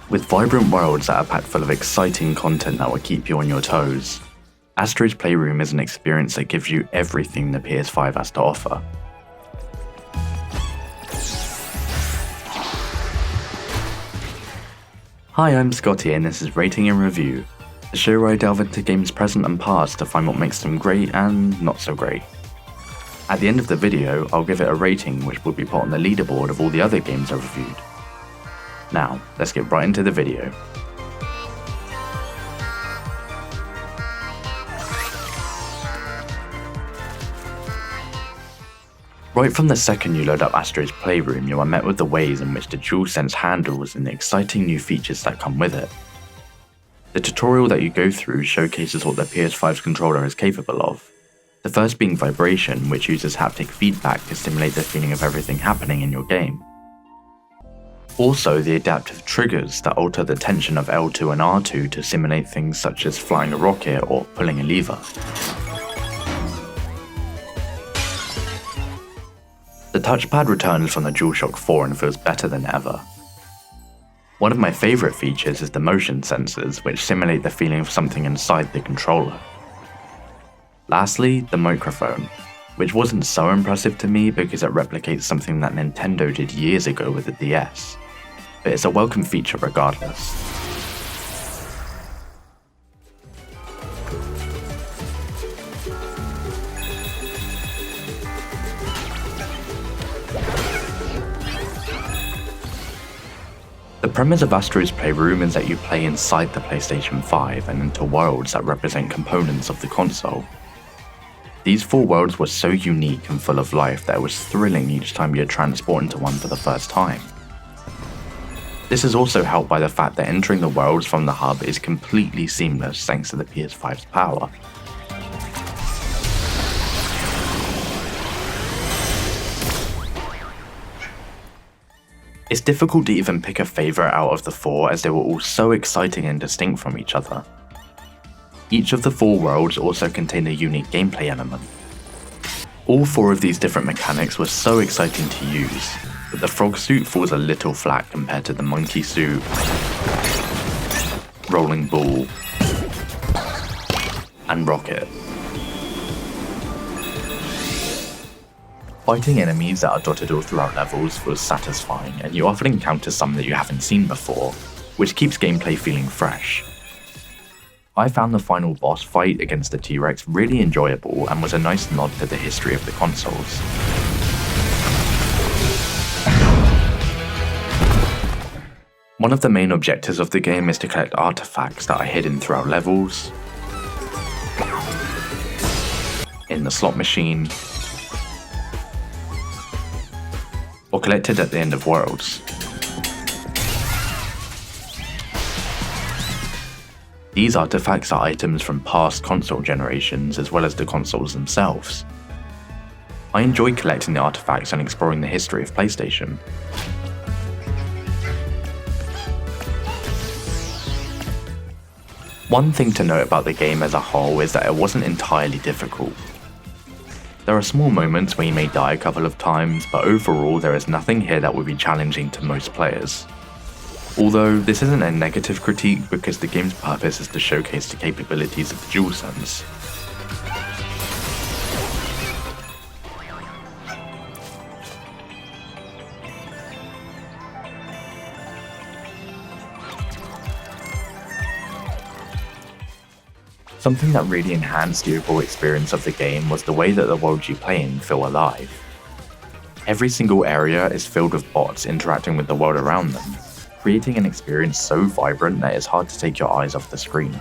With vibrant worlds that are packed full of exciting content that will keep you on your toes, Astro's Playroom is an experience that gives you everything the PS5 has to offer. Hi, I'm Scotty and this is Rating and Review, the show where I delve into games present and past to find what makes them great and not so great. At the end of the video, I'll give it a rating which will be put on the leaderboard of all the other games I've reviewed. Now, let's get right into the video. Right from the second you load up Astro's Playroom, you are met with the ways in which the DualSense handles and the exciting new features that come with it. The tutorial that you go through showcases what the PS5's controller is capable of. The first being vibration, which uses haptic feedback to simulate the feeling of everything happening in your game. Also, the adaptive triggers that alter the tension of L2 and R2 to simulate things such as flying a rocket or pulling a lever. The touchpad returns from the DualShock 4 and feels better than ever. One of my favourite features is the motion sensors, which simulate the feeling of something inside the controller. Lastly, the microphone, which wasn't so impressive to me because it replicates something that Nintendo did years ago with the DS, but it's a welcome feature regardless. The premise of Astro's Playroom is that you play inside the PlayStation 5 and into worlds that represent components of the console. These 4 worlds were so unique and full of life that it was thrilling each time you'd transport into one for the first time. This is also helped by the fact that entering the worlds from the hub is completely seamless thanks to the PS5's power. It's difficult to even pick a favourite out of the 4 as they were all so exciting and distinct from each other. Each of the 4 worlds also contained a unique gameplay element. All 4 of these different mechanics were so exciting to use, but the frog suit falls a little flat compared to the monkey suit, rolling ball, and rocket. Fighting enemies that are dotted all throughout levels feels satisfying, and you often encounter some that you haven't seen before, which keeps gameplay feeling fresh. I found the final boss fight against the T-Rex really enjoyable and was a nice nod to the history of the consoles. One of the main objectives of the game is to collect artifacts that are hidden throughout levels, in the slot machine, or collected at the end of worlds. These artifacts are items from past console generations as well as the consoles themselves. I enjoy collecting the artifacts and exploring the history of PlayStation. One thing to note about the game as a whole is that it wasn't entirely difficult. There are small moments where you may die a couple of times, but overall there is nothing here that would be challenging to most players. Although this isn't a negative critique because the game's purpose is to showcase the capabilities of the DualSense. Something that really enhanced the overall experience of the game was the way that the worlds you play in feel alive. Every single area is filled with bots interacting with the world around them, creating an experience so vibrant that it's hard to take your eyes off the screen.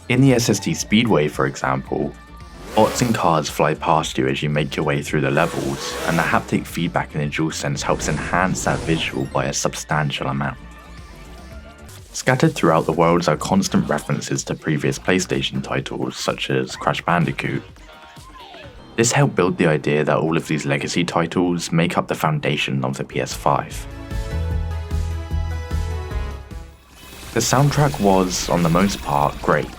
In the SST Speedway, for example, bots and cars fly past you as you make your way through the levels, and the haptic feedback in the DualSense helps enhance that visual by a substantial amount. Scattered throughout the worlds are constant references to previous PlayStation titles such as Crash Bandicoot. This helped build the idea that all of these legacy titles make up the foundation of the PS5. The soundtrack was, on the most part, great,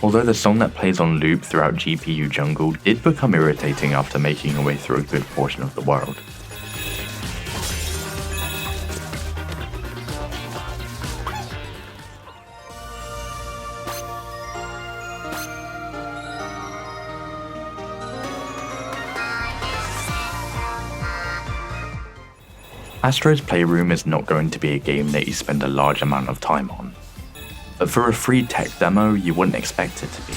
although the song that plays on loop throughout GPU Jungle did become irritating after making your way through a good portion of the world. Astro's Playroom is not going to be a game that you spend a large amount of time on, but for a free tech demo, you wouldn't expect it to be.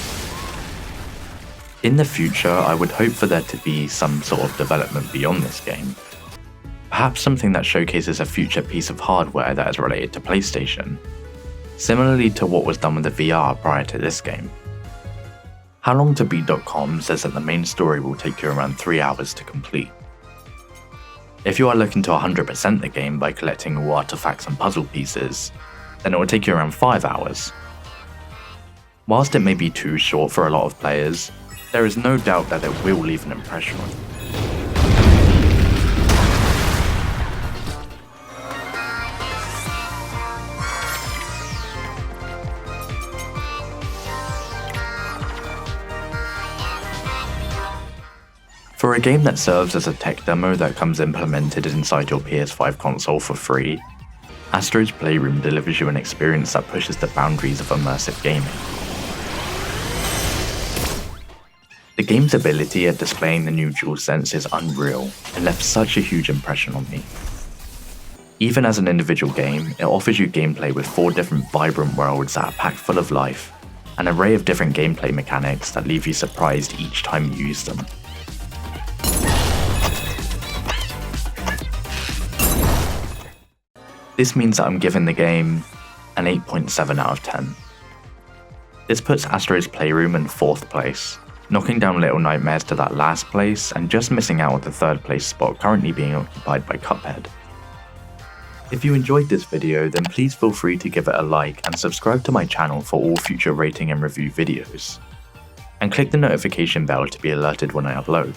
In the future, I would hope for there to be some sort of development beyond this game. Perhaps something that showcases a future piece of hardware that is related to PlayStation, similarly to what was done with the VR prior to this game. HowLongToBeat.com says that the main story will take you around 3 hours to complete. If you are looking to 100% the game by collecting all artifacts and puzzle pieces, then it will take you around 5 hours. Whilst it may be too short for a lot of players, there is no doubt that it will leave an impression on you. For a game that serves as a tech demo that comes implemented inside your PS5 console for free, Astro's Playroom delivers you an experience that pushes the boundaries of immersive gaming. The game's ability at displaying the new DualSense is unreal and left such a huge impression on me. Even as an individual game, it offers you gameplay with 4 different vibrant worlds that are packed full of life, an array of different gameplay mechanics that leave you surprised each time you use them. This means that I'm giving the game an 8.7 out of 10. This puts Astro's Playroom in 4th place, knocking down Little Nightmares to that last place and just missing out on the 3rd place spot currently being occupied by Cuphead. If you enjoyed this video, then please feel free to give it a like and subscribe to my channel for all future rating and review videos. And click the notification bell to be alerted when I upload.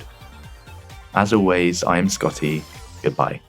As always, I am Scotty, goodbye.